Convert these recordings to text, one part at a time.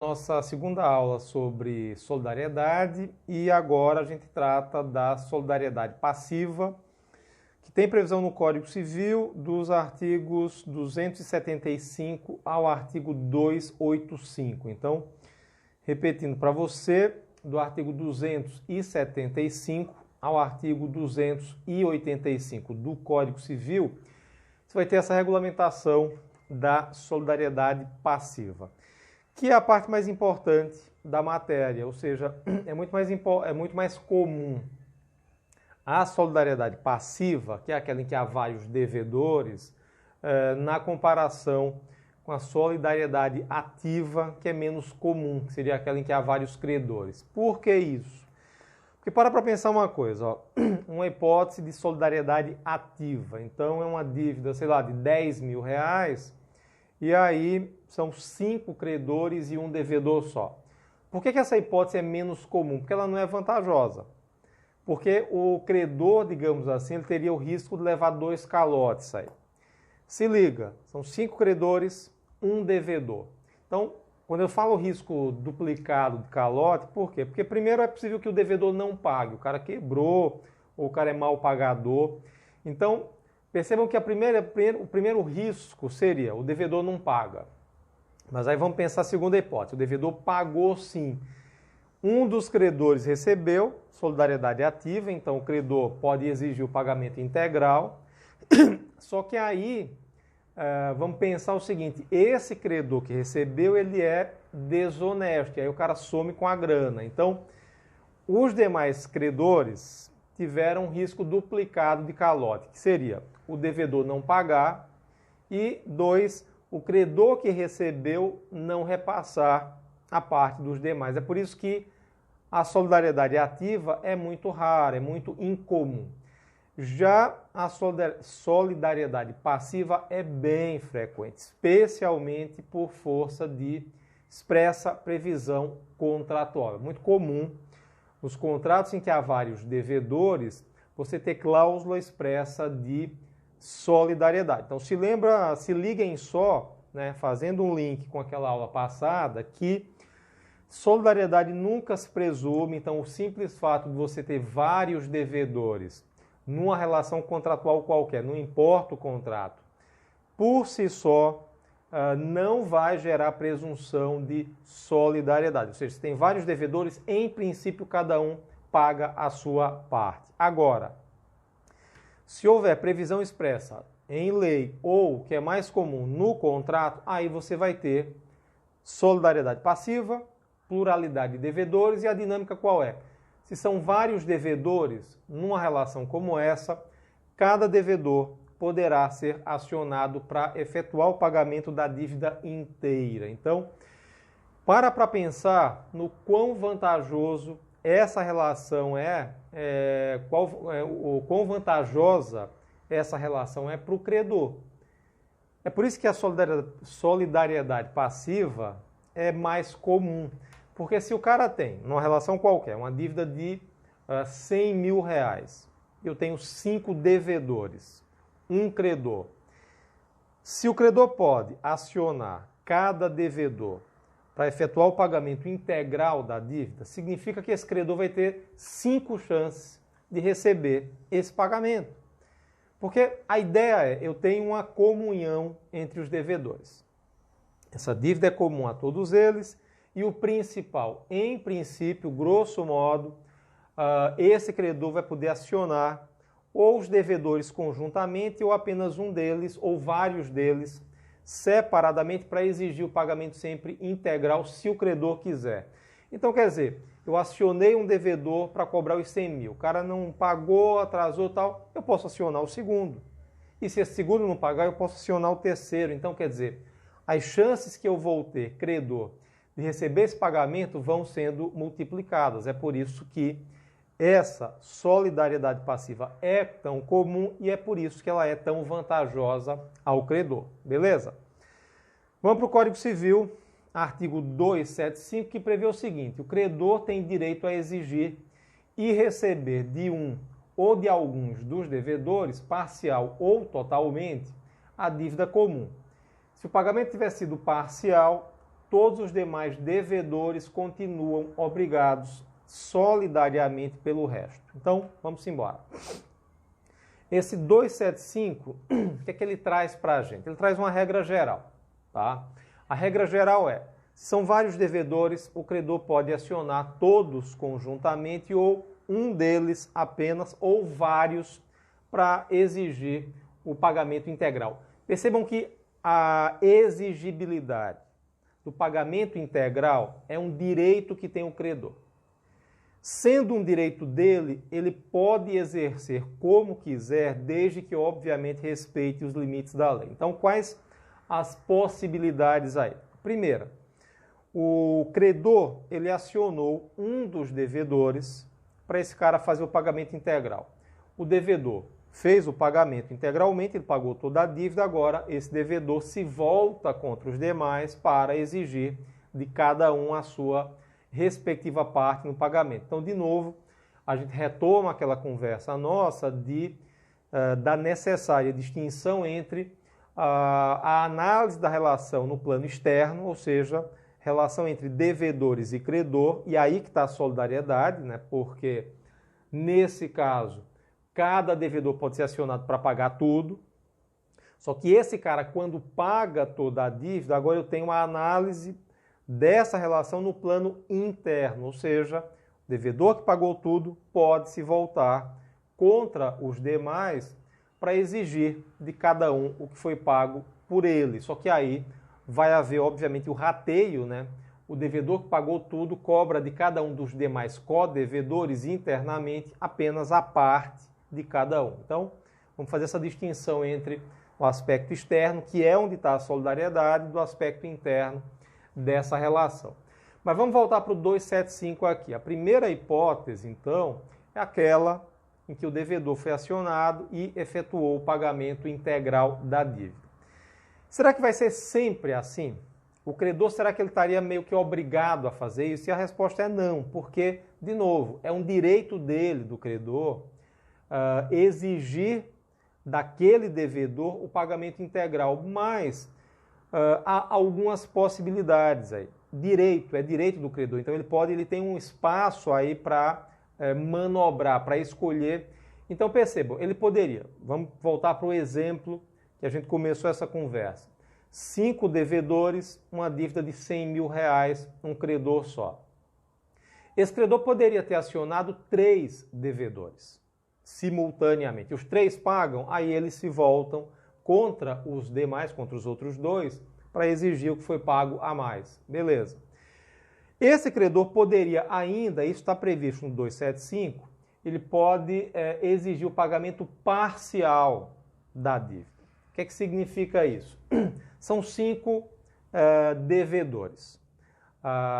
nossa segunda aula sobre solidariedade e agora a gente trata da solidariedade passiva, que tem previsão no Código Civil dos artigos 275 ao artigo 285. Então, repetindo para você, do artigo 275 ao artigo 285 do Código Civil, você vai ter essa regulamentação da solidariedade passiva, que é a parte mais importante da matéria, ou seja, é muito mais comum a solidariedade passiva, que é aquela em que há vários devedores, na comparação com a solidariedade ativa, que é menos comum, que seria aquela em que há vários credores. Por que isso? Porque para pensar uma coisa, ó, uma hipótese de solidariedade ativa, então é uma dívida, sei lá, de 10 mil reais, e aí são 5 credores e um devedor só. Por que essa hipótese é menos comum? Porque ela não é vantajosa. Porque o credor, digamos assim, ele teria o risco de levar 2 calotes aí. Se liga, são 5 credores, um devedor. Então, quando eu falo risco duplicado de calote, por quê? Porque primeiro é possível que o devedor não pague, o cara quebrou, ou o cara é mal pagador. Então, percebam que o primeiro risco seria o devedor não paga. Mas aí vamos pensar a segunda hipótese, o devedor pagou sim. Um dos credores recebeu solidariedade ativa, então o credor pode exigir o pagamento integral. Só que aí, vamos pensar o seguinte, esse credor que recebeu, ele é desonesto, e aí o cara some com a grana. Então, os demais credores tiveram um risco duplicado de calote, que seria o devedor não pagar e 2, o credor que recebeu não repassar a parte dos demais. É por isso que a solidariedade ativa é muito rara, é muito incomum. Já a solidariedade passiva é bem frequente, especialmente por força de expressa previsão contratual. É muito comum nos contratos em que há vários devedores você ter cláusula expressa de solidariedade. Então se liguem só, né, fazendo um link com aquela aula passada, que solidariedade nunca se presume, então o simples fato de você ter vários devedores numa relação contratual qualquer, não importa o contrato, por si só não vai gerar presunção de solidariedade. Ou seja, se tem vários devedores, em princípio cada um paga a sua parte. Agora, se houver previsão expressa em lei ou, que é mais comum, no contrato, aí você vai ter solidariedade passiva, pluralidade de devedores, e a dinâmica qual é? Se são vários devedores numa relação como essa, cada devedor poderá ser acionado para efetuar o pagamento da dívida inteira. Então, para pensar no quão vantajoso essa relação o quão vantajosa essa relação é para o credor. É por isso que a solidariedade passiva é mais comum. Porque se o cara tem, numa relação qualquer, uma dívida de 100 mil reais, eu tenho 5 devedores, um credor. Se o credor pode acionar cada devedor para efetuar o pagamento integral da dívida, significa que esse credor vai ter 5 chances de receber esse pagamento. Porque a ideia é, eu tenho uma comunhão entre os devedores. Essa dívida é comum a todos eles e o principal, em princípio, grosso modo, esse credor vai poder acionar ou os devedores conjuntamente ou apenas um deles ou vários deles separadamente para exigir o pagamento sempre integral, se o credor quiser. Então, quer dizer, eu acionei um devedor para cobrar os 100 mil. O cara não pagou, atrasou tal, eu posso acionar o segundo. E se esse segundo não pagar, eu posso acionar o terceiro. Então, quer dizer, as chances que eu vou ter, credor, de receber esse pagamento vão sendo multiplicadas. É por isso que essa solidariedade passiva é tão comum e é por isso que ela é tão vantajosa ao credor. Beleza? Vamos para o Código Civil, artigo 275, que prevê o seguinte: o credor tem direito a exigir e receber de um ou de alguns dos devedores, parcial ou totalmente, a dívida comum. Se o pagamento tiver sido parcial, todos os demais devedores continuam obrigados solidariamente pelo resto. Então, vamos embora. Esse 275, o que é que ele traz para a gente? Ele traz uma regra geral, tá? A regra geral é, são vários devedores, o credor pode acionar todos conjuntamente ou um deles apenas ou vários para exigir o pagamento integral. Percebam que a exigibilidade do pagamento integral é um direito que tem o credor. Sendo um direito dele, ele pode exercer como quiser, desde que, obviamente, respeite os limites da lei. Então, quais as possibilidades aí? Primeira, o credor, ele acionou um dos devedores para esse cara fazer o pagamento integral. O devedor fez o pagamento integralmente, ele pagou toda a dívida, agora esse devedor se volta contra os demais para exigir de cada um a sua respectiva parte no pagamento. Então, de novo, a gente retoma aquela conversa nossa da necessária distinção entre a análise da relação no plano externo, ou seja, relação entre devedores e credor, e aí que está a solidariedade, né? Porque nesse caso, cada devedor pode ser acionado para pagar tudo, só que esse cara, quando paga toda a dívida, agora eu tenho uma análise dessa relação no plano interno, ou seja, o devedor que pagou tudo pode se voltar contra os demais para exigir de cada um o que foi pago por ele. Só que aí vai haver, obviamente, o rateio, né? O devedor que pagou tudo cobra de cada um dos demais co-devedores internamente apenas a parte de cada um. Então, vamos fazer essa distinção entre o aspecto externo, que é onde está a solidariedade, do aspecto interno dessa relação. Mas vamos voltar para o 275 aqui. A primeira hipótese, então, é aquela em que o devedor foi acionado e efetuou o pagamento integral da dívida. Será que vai ser sempre assim? O credor, será que ele estaria meio que obrigado a fazer isso? E a resposta é não, porque, de novo, é um direito dele, do credor, exigir daquele devedor o pagamento integral, mas há algumas possibilidades aí. É direito do credor, então ele tem um espaço aí para manobrar, para escolher. Então percebam, ele poderia, vamos voltar para o exemplo que a gente começou essa conversa. 5 devedores, uma dívida de 100 mil reais, um credor só. Esse credor poderia ter acionado 3 devedores simultaneamente. Os 3 pagam, aí eles se voltam contra os demais, contra os outros 2, para exigir o que foi pago a mais. Beleza. Esse credor poderia ainda, isso está previsto no 275, ele pode exigir o pagamento parcial da dívida. O que é que significa isso? São 5 devedores.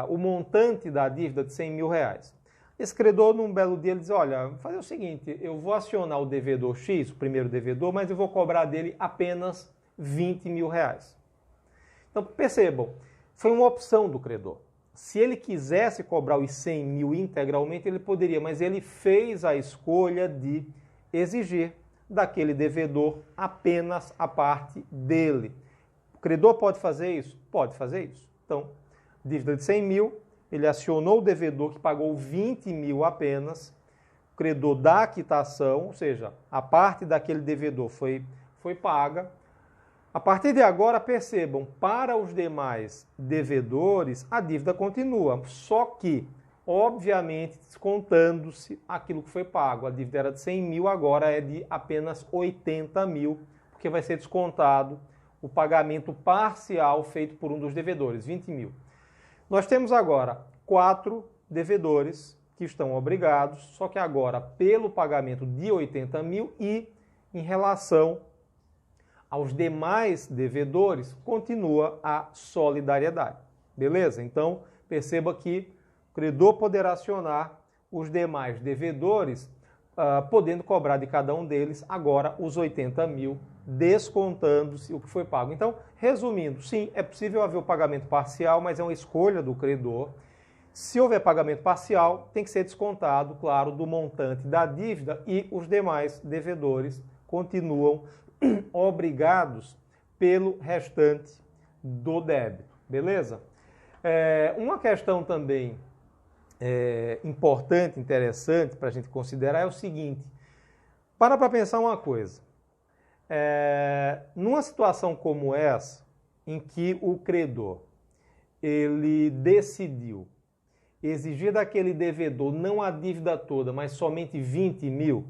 O montante da dívida de 100 mil reais. Esse credor, num belo dia, ele diz, olha, vou fazer o seguinte, eu vou acionar o devedor X, o primeiro devedor, mas eu vou cobrar dele apenas 20 mil reais. Então, percebam, foi uma opção do credor. Se ele quisesse cobrar os 100 mil integralmente, ele poderia, mas ele fez a escolha de exigir daquele devedor apenas a parte dele. O credor pode fazer isso? Pode fazer isso. Então, dívida de 100 mil, ele acionou o devedor que pagou 20 mil apenas, o credor dá a quitação, ou seja, a parte daquele devedor foi paga. A partir de agora, percebam, para os demais devedores, a dívida continua, só que, obviamente, descontando-se aquilo que foi pago. A dívida era de 100 mil, agora é de apenas 80 mil, porque vai ser descontado o pagamento parcial feito por um dos devedores, 20 mil. Nós temos agora 4 devedores que estão obrigados, só que agora pelo pagamento de 80 mil e em relação aos demais devedores, continua a solidariedade. Beleza? Então, perceba que o credor poderá acionar os demais devedores, podendo cobrar de cada um deles agora os 80 mil, descontando-se o que foi pago. Então, resumindo, sim, é possível haver o pagamento parcial, mas é uma escolha do credor. Se houver pagamento parcial, tem que ser descontado, claro, do montante da dívida e os demais devedores continuam obrigados pelo restante do débito. Beleza? Uma questão também importante, interessante para a gente considerar é o seguinte: para pensar uma coisa. Numa situação como essa, em que o credor ele decidiu exigir daquele devedor não a dívida toda, mas somente 20 mil,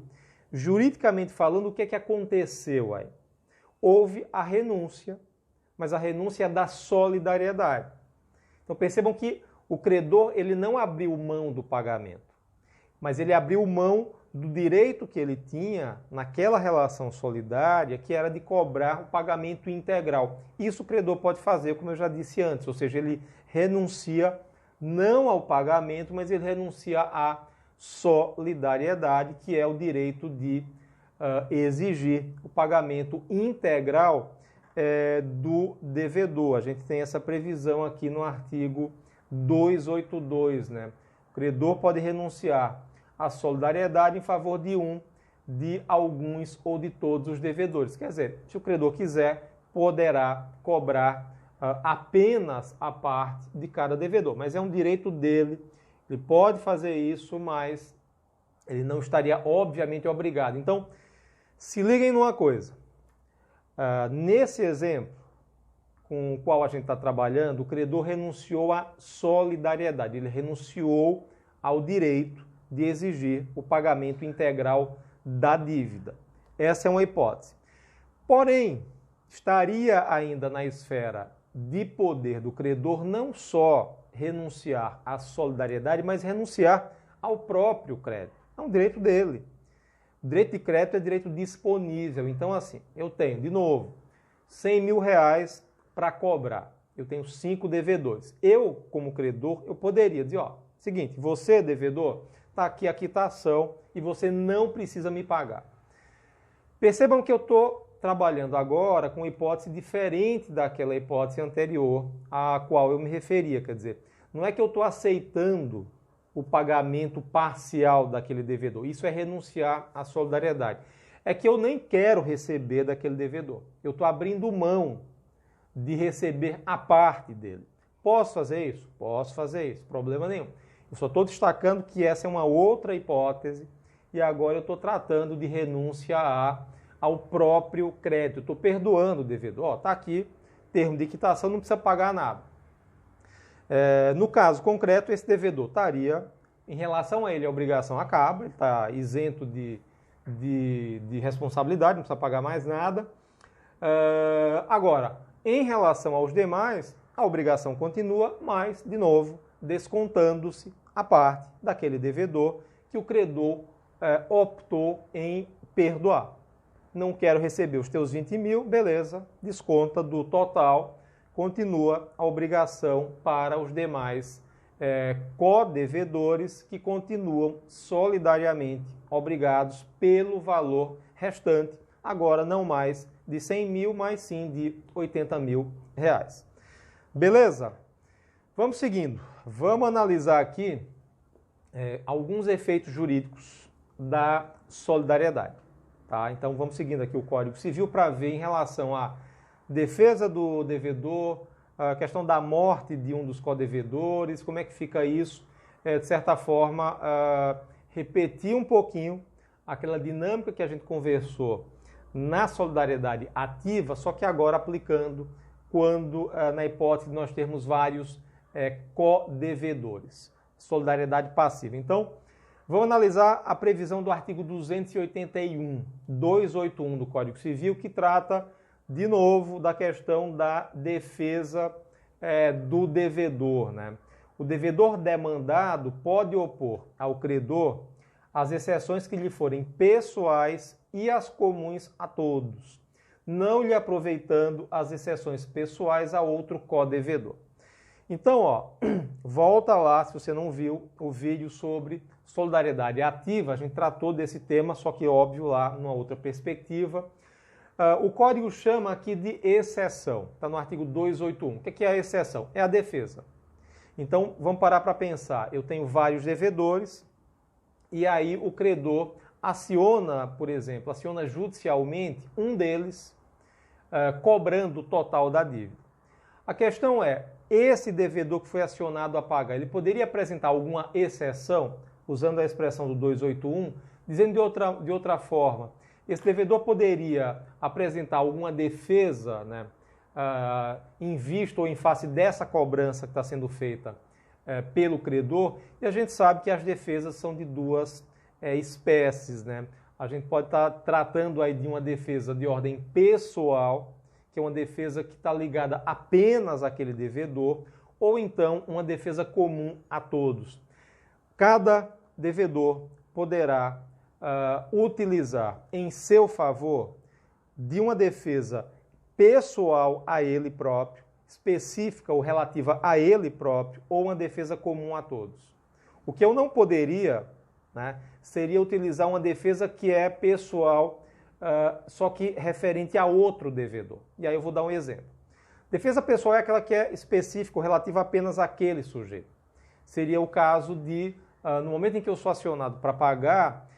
juridicamente falando, o que é que aconteceu aí? Houve a renúncia, mas a renúncia é da solidariedade. Então percebam que o credor ele não abriu mão do pagamento, mas ele abriu mão do direito que ele tinha naquela relação solidária, que era de cobrar o pagamento integral. Isso o credor pode fazer, como eu já disse antes, ou seja, ele renuncia não ao pagamento, mas ele renuncia à solidariedade, que é o direito de exigir o pagamento integral do devedor. A gente tem essa previsão aqui no artigo 282, né? O credor pode renunciar à solidariedade em favor de alguns ou de todos os devedores. Quer dizer, se o credor quiser, poderá cobrar apenas a parte de cada devedor, mas é um direito dele, ele pode fazer isso, mas ele não estaria, obviamente, obrigado. Então, se liguem numa coisa, nesse exemplo com o qual a gente está trabalhando, o credor renunciou à solidariedade, ele renunciou ao direito de exigir o pagamento integral da dívida. Essa é uma hipótese. Porém, estaria ainda na esfera de poder do credor não só renunciar à solidariedade, mas renunciar ao próprio crédito. É um direito dele. O direito de crédito é direito disponível. Então, assim, eu tenho, de novo, 100 mil reais para cobrar. Eu tenho 5 devedores. Eu, como credor, eu poderia dizer, seguinte, você, devedor, está aqui a quitação e você não precisa me pagar. Percebam que eu estou trabalhando agora com uma hipótese diferente daquela hipótese anterior à qual eu me referia. Quer dizer, não é que eu estou aceitando o pagamento parcial daquele devedor. Isso é renunciar à solidariedade. É que eu nem quero receber daquele devedor. Eu estou abrindo mão de receber a parte dele. Posso fazer isso? Posso fazer isso. Problema nenhum. Eu só estou destacando que essa é uma outra hipótese e agora eu estou tratando de renúncia ao próprio crédito. Estou perdoando o devedor. Está aqui, termo de quitação, não precisa pagar nada. No caso concreto, esse devedor estaria, em relação a ele, a obrigação acaba, ele está isento de responsabilidade, não precisa pagar mais nada. Agora, em relação aos demais, a obrigação continua, mas, de novo, descontando-se a parte daquele devedor que o credor optou em perdoar. Não quero receber os teus 20 mil, beleza, desconta do total, continua a obrigação para os demais co-devedores que continuam solidariamente obrigados pelo valor restante, agora não mais de 100 mil, mas sim de 80 mil reais. Beleza? Vamos seguindo. Vamos analisar aqui alguns efeitos jurídicos da solidariedade. Tá? Então vamos seguindo aqui o Código Civil para ver em relação à defesa do devedor, a questão da morte de um dos codevedores, como é que fica isso, de certa forma, repetir um pouquinho aquela dinâmica que a gente conversou na solidariedade ativa, só que agora aplicando quando, na hipótese de nós termos vários codevedores. Solidariedade passiva. Então, vamos analisar a previsão do artigo 281 do Código Civil, que trata, de novo, da questão da defesa do devedor, né? O devedor demandado pode opor ao credor as exceções que lhe forem pessoais e as comuns a todos, não lhe aproveitando as exceções pessoais a outro codevedor. Então, volta lá, se você não viu o vídeo sobre solidariedade ativa, a gente tratou desse tema, só que óbvio lá numa outra perspectiva. O código chama aqui de exceção, está no artigo 281. O que é a exceção? É a defesa. Então, vamos parar para pensar. Eu tenho vários devedores e aí o credor aciona, por exemplo, aciona judicialmente um deles, cobrando o total da dívida. A questão é, esse devedor que foi acionado a pagar, ele poderia apresentar alguma exceção, usando a expressão do 281, dizendo de outra forma, esse devedor poderia apresentar alguma defesa, né, em vista ou em face dessa cobrança que está sendo feita pelo credor, e a gente sabe que as defesas são de duas espécies, né? A gente pode estar tratando aí de uma defesa de ordem pessoal, que é uma defesa que está ligada apenas àquele devedor, ou então uma defesa comum a todos. Cada devedor poderá utilizar em seu favor de uma defesa pessoal a ele próprio, específica ou relativa a ele próprio, ou uma defesa comum a todos. O que eu não poderia, né, seria utilizar uma defesa que é pessoal, só que referente a outro devedor. E aí eu vou dar um exemplo. Defesa pessoal é aquela que é específica ou relativa apenas àquele sujeito. Seria o caso de, no momento em que eu sou acionado para pagar,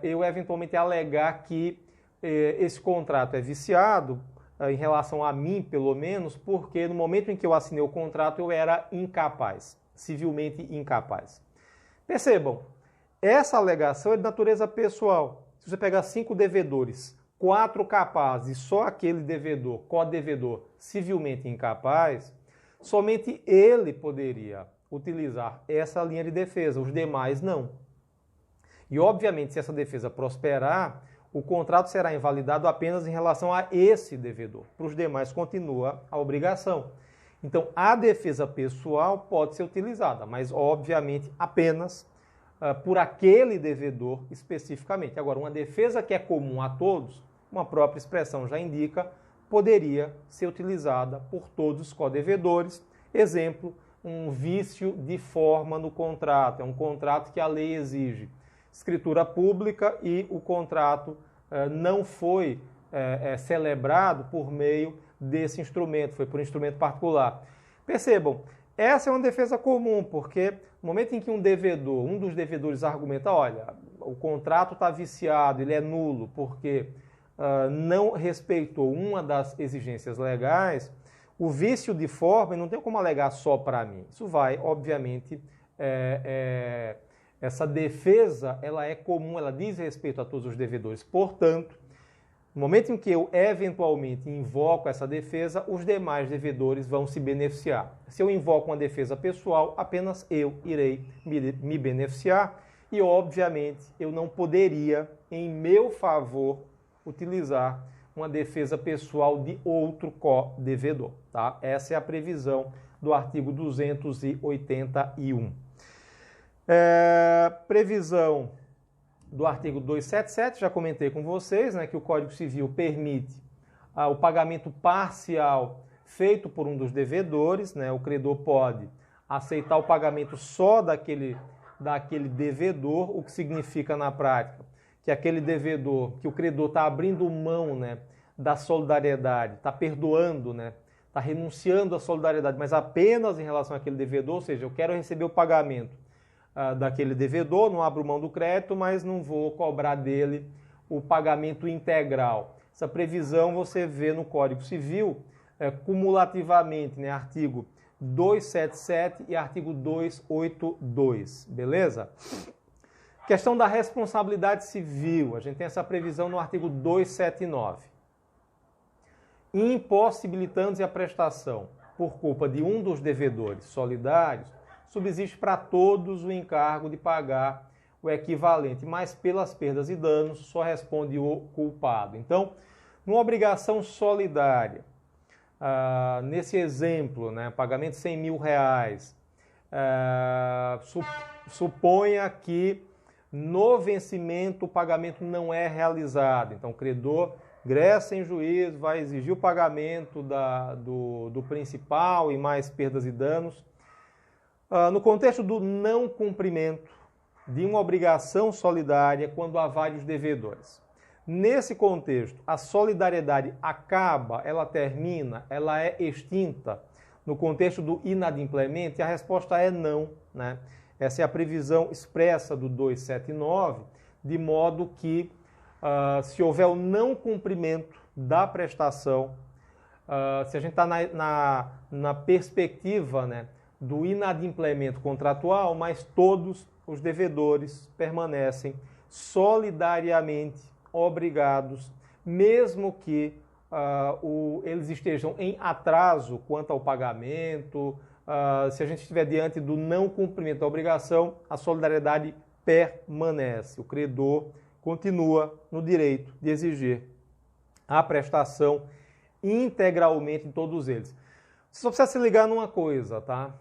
eu eventualmente alegar que esse contrato é viciado, em relação a mim, pelo menos, porque no momento em que eu assinei o contrato eu era incapaz, civilmente incapaz. Percebam, essa alegação é de natureza pessoal. Se você pegar 5 devedores, 4 capazes e só aquele devedor, co-devedor, civilmente incapaz, somente ele poderia utilizar essa linha de defesa, os demais não. E, obviamente, se essa defesa prosperar, o contrato será invalidado apenas em relação a esse devedor. Para os demais, continua a obrigação. Então, a defesa pessoal pode ser utilizada, mas, obviamente, apenas por aquele devedor especificamente. Agora, uma defesa que é comum a todos, uma própria expressão já indica, poderia ser utilizada por todos os codevedores. Exemplo, um vício de forma no contrato. É um contrato que a lei exige escritura pública e o contrato não foi celebrado por meio desse instrumento, foi por instrumento particular. Percebam, essa é uma defesa comum, porque no momento em que um devedor, um dos devedores argumenta, olha, o contrato está viciado, ele é nulo, porque não respeitou uma das exigências legais, o vício de forma não tem como alegar só para mim. Isso vai, obviamente, essa defesa ela é comum, ela diz respeito a todos os devedores. Portanto, no momento em que eu eventualmente invoco essa defesa, os demais devedores vão se beneficiar. Se eu invoco uma defesa pessoal, apenas eu irei me beneficiar e, obviamente, eu não poderia, em meu favor, utilizar uma defesa pessoal de outro co-devedor. Tá? Essa é a previsão do artigo 281. Previsão do artigo 277, já comentei com vocês, né, que o Código Civil permite o pagamento parcial feito por um dos devedores, né, o credor pode aceitar o pagamento só daquele devedor, o que significa na prática que aquele devedor, que o credor está abrindo mão, né, da solidariedade, está perdoando, né, está renunciando à solidariedade, mas apenas em relação àquele devedor, ou seja, eu quero receber o pagamento daquele devedor, não abro mão do crédito, mas não vou cobrar dele o pagamento integral. Essa previsão você vê no Código Civil cumulativamente, né, artigo 277 e artigo 282, beleza? Questão da responsabilidade civil, a gente tem essa previsão no artigo 279. Impossibilitando-se a prestação por culpa de um dos devedores solidários, subsiste para todos o encargo de pagar o equivalente, mas pelas perdas e danos só responde o culpado. Então, numa obrigação solidária, nesse exemplo, né, pagamento de 100 mil reais, suponha que no vencimento o pagamento não é realizado. Então, o credor ingressa em juízo, vai exigir o pagamento do principal e mais perdas e danos. No contexto do não cumprimento de uma obrigação solidária quando há vários devedores. Nesse contexto, a solidariedade acaba, ela termina, ela é extinta no contexto do inadimplemento? E a resposta é não, né? Essa é a previsão expressa do 279, de modo que, se houver o não cumprimento da prestação, se a gente está na perspectiva, né, do inadimplemento contratual, mas todos os devedores permanecem solidariamente obrigados, mesmo que eles estejam em atraso quanto ao pagamento. Se a gente estiver diante do não cumprimento da obrigação, a solidariedade permanece. O credor continua no direito de exigir a prestação integralmente em todos eles. Você só precisa se ligar numa coisa, tá?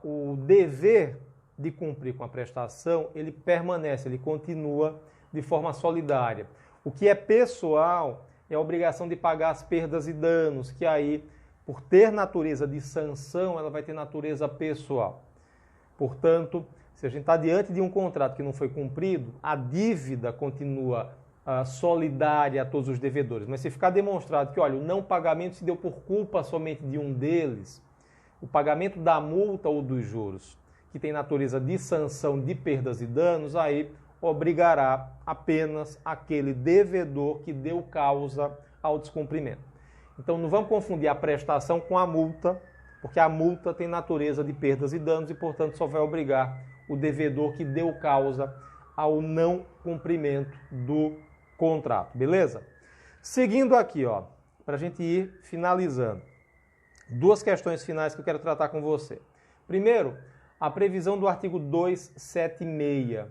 O dever de cumprir com a prestação, ele permanece, ele continua de forma solidária. O que é pessoal é a obrigação de pagar as perdas e danos, que aí, por ter natureza de sanção, ela vai ter natureza pessoal. Portanto, se a gente está diante de um contrato que não foi cumprido, a dívida continua solidária a todos os devedores. Mas se ficar demonstrado que, olha, o não pagamento se deu por culpa somente de um deles, o pagamento da multa ou dos juros, que tem natureza de sanção de perdas e danos, aí obrigará apenas aquele devedor que deu causa ao descumprimento. Então não vamos confundir a prestação com a multa, porque a multa tem natureza de perdas e danos e, portanto, só vai obrigar o devedor que deu causa ao não cumprimento do contrato, beleza? Seguindo aqui, ó, para a gente ir finalizando. Duas questões finais que eu quero tratar com você. Primeiro, a previsão do artigo 276.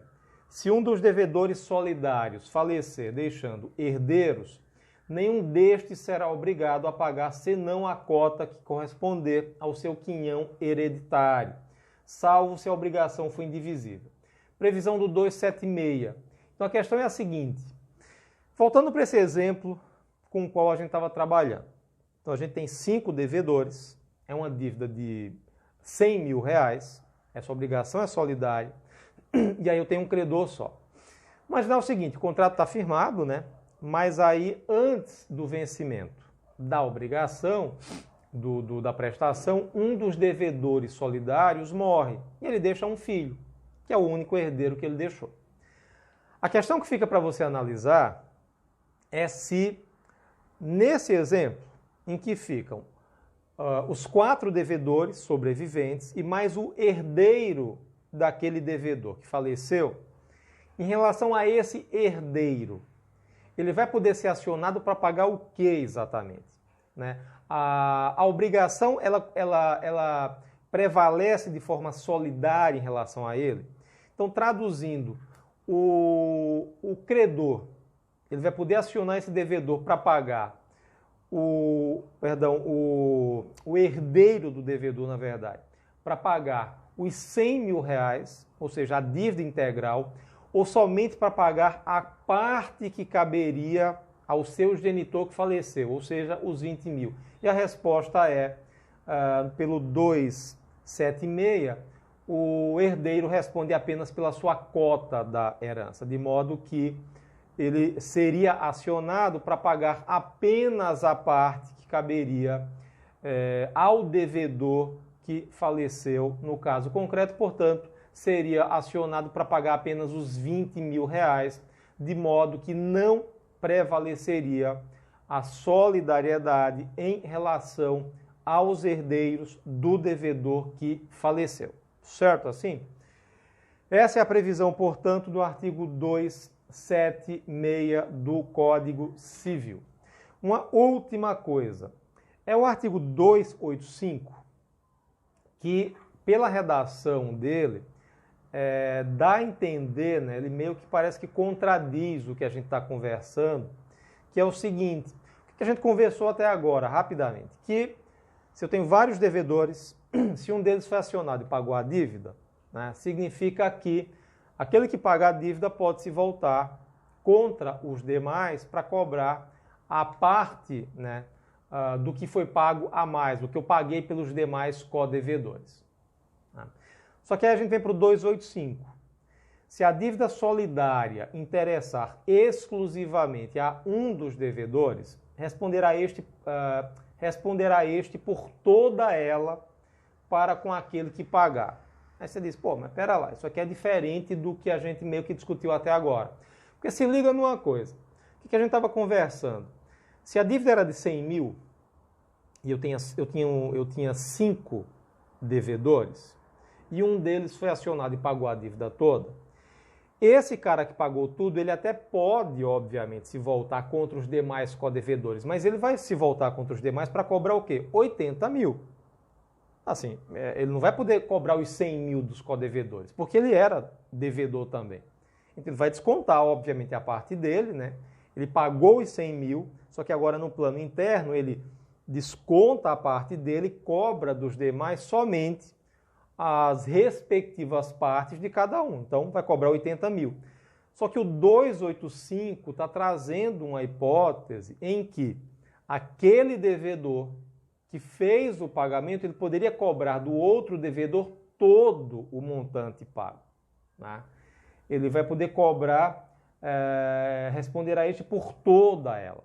Se um dos devedores solidários falecer deixando herdeiros, nenhum destes será obrigado a pagar senão a cota que corresponder ao seu quinhão hereditário, salvo se a obrigação for indivisível. Previsão do 276. Então a questão é a seguinte, voltando para esse exemplo com o qual a gente estava trabalhando. Então a gente tem 5 devedores, é uma dívida de R$100 mil, essa obrigação é solidária, e aí eu tenho um credor só. Imaginar o seguinte, o contrato está firmado, né? Mas aí antes do vencimento da obrigação, da prestação, um dos devedores solidários morre e ele deixa um filho, que é o único herdeiro que ele deixou. A questão que fica para você analisar é se, nesse exemplo, em que ficam os 4 devedores sobreviventes e mais o herdeiro daquele devedor que faleceu, em relação a esse herdeiro, ele vai poder ser acionado para pagar o que exatamente? Né? A obrigação, ela prevalece de forma solidária em relação a ele. Então, traduzindo, o credor, ele vai poder acionar esse devedor para pagar o herdeiro do devedor, na verdade, para pagar os R$100 mil, ou seja, a dívida integral, ou somente para pagar a parte que caberia ao seu genitor que faleceu, ou seja, os 20 mil. E a resposta é, pelo 276, o herdeiro responde apenas pela sua cota da herança, de modo que ele seria acionado para pagar apenas a parte que caberia ao devedor que faleceu no caso concreto, portanto, seria acionado para pagar apenas os R$20 mil, de modo que não prevaleceria a solidariedade em relação aos herdeiros do devedor que faleceu. Certo assim? Essa é a previsão, portanto, do artigo 276 do Código Civil. Uma última coisa, é o artigo 285, que, pela redação dele, dá a entender, né, ele meio que parece que contradiz o que a gente está conversando, que é o seguinte, o que a gente conversou até agora, rapidamente, que se eu tenho vários devedores, se um deles foi acionado e pagou a dívida, né, significa que aquele que pagar a dívida pode se voltar contra os demais para cobrar a parte, né, do que foi pago a mais, do que eu paguei pelos demais co-devedores. Só que aí a gente vem para o 285. Se a dívida solidária interessar exclusivamente a um dos devedores, responderá este por toda ela para com aquele que pagar. Aí você diz, pô, mas pera lá, isso aqui é diferente do que a gente meio que discutiu até agora. Porque se liga numa coisa, o que a gente estava conversando? Se a dívida era de 100 mil, e eu tinha 5 devedores, e um deles foi acionado e pagou a dívida toda, esse cara que pagou tudo, ele até pode, obviamente, se voltar contra os demais codevedores, mas ele vai se voltar contra os demais para cobrar o quê? 80 mil. Assim, ele não vai poder cobrar os 100 mil dos codevedores, porque ele era devedor também. Então ele vai descontar, obviamente, a parte dele, né? Ele pagou os 100 mil, só que agora no plano interno ele desconta a parte dele, cobra dos demais somente as respectivas partes de cada um. Então vai cobrar 80 mil. Só que o 285 está trazendo uma hipótese em que aquele devedor que fez o pagamento, ele poderia cobrar do outro devedor todo o montante pago, né? Ele vai poder cobrar, responder a este por toda ela.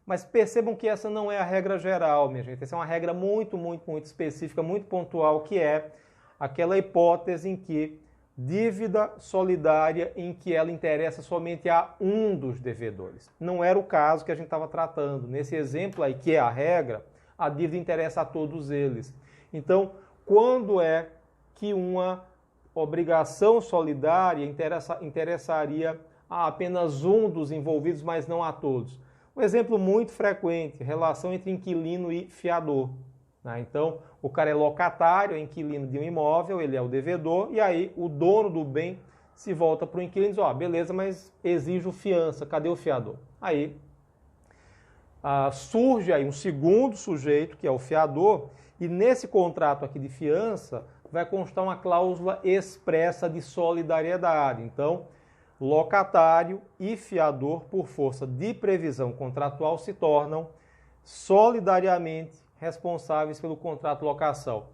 Mas percebam que essa não é a regra geral, minha gente. Essa é uma regra muito, muito, muito específica, muito pontual, que é aquela hipótese em que dívida solidária em que ela interessa somente a um dos devedores. Não era o caso que a gente estava tratando. Nesse exemplo aí, que é a regra, a dívida interessa a todos eles. Então, quando é que uma obrigação solidária interessaria a apenas um dos envolvidos, mas não a todos? Um exemplo muito frequente, relação entre inquilino e fiador, né? Então, o cara é locatário, é inquilino de um imóvel, ele é o devedor, e aí o dono do bem se volta para o inquilino e diz, ó, beleza, mas exijo fiança, cadê o fiador? Aí surge aí um segundo sujeito, que é o fiador, e nesse contrato aqui de fiança vai constar uma cláusula expressa de solidariedade. Então, locatário e fiador, por força de previsão contratual, se tornam solidariamente responsáveis pelo contrato de locação.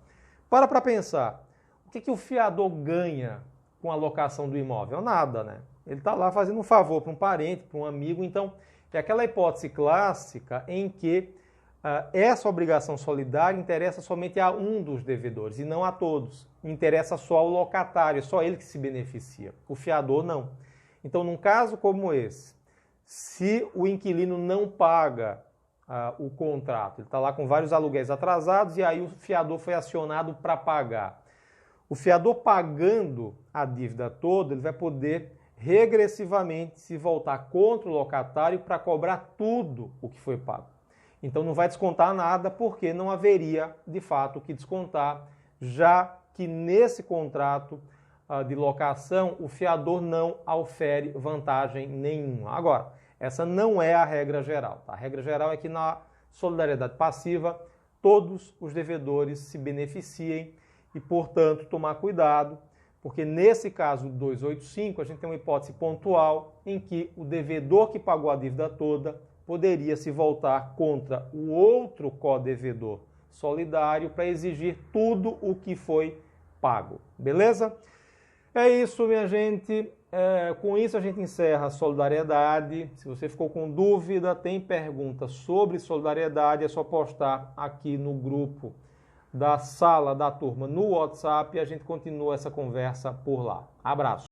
Para pensar, o que o fiador ganha com a locação do imóvel? Nada, né? Ele está lá fazendo um favor para um parente, para um amigo. Então, é aquela hipótese clássica em que essa obrigação solidária interessa somente a um dos devedores e não a todos. Interessa só ao locatário, é só ele que se beneficia. O fiador não. Então, num caso como esse, se o inquilino não paga o contrato, ele está lá com vários aluguéis atrasados e aí o fiador foi acionado para pagar. O fiador pagando a dívida toda, ele vai poder regressivamente se voltar contra o locatário para cobrar tudo o que foi pago. Então não vai descontar nada porque não haveria, de fato, o que descontar, já que nesse contrato de locação o fiador não aufere vantagem nenhuma. Agora, essa não é a regra geral, tá? A regra geral é que na solidariedade passiva todos os devedores se beneficiem e, portanto, tomar cuidado, porque nesse caso do 285 a gente tem uma hipótese pontual em que o devedor que pagou a dívida toda poderia se voltar contra o outro codevedor solidário para exigir tudo o que foi pago. Beleza? É isso, minha gente. Com isso a gente encerra a solidariedade. Se você ficou com dúvida, tem pergunta sobre solidariedade, é só postar aqui no grupo da sala da turma no WhatsApp e a gente continua essa conversa por lá. Abraço!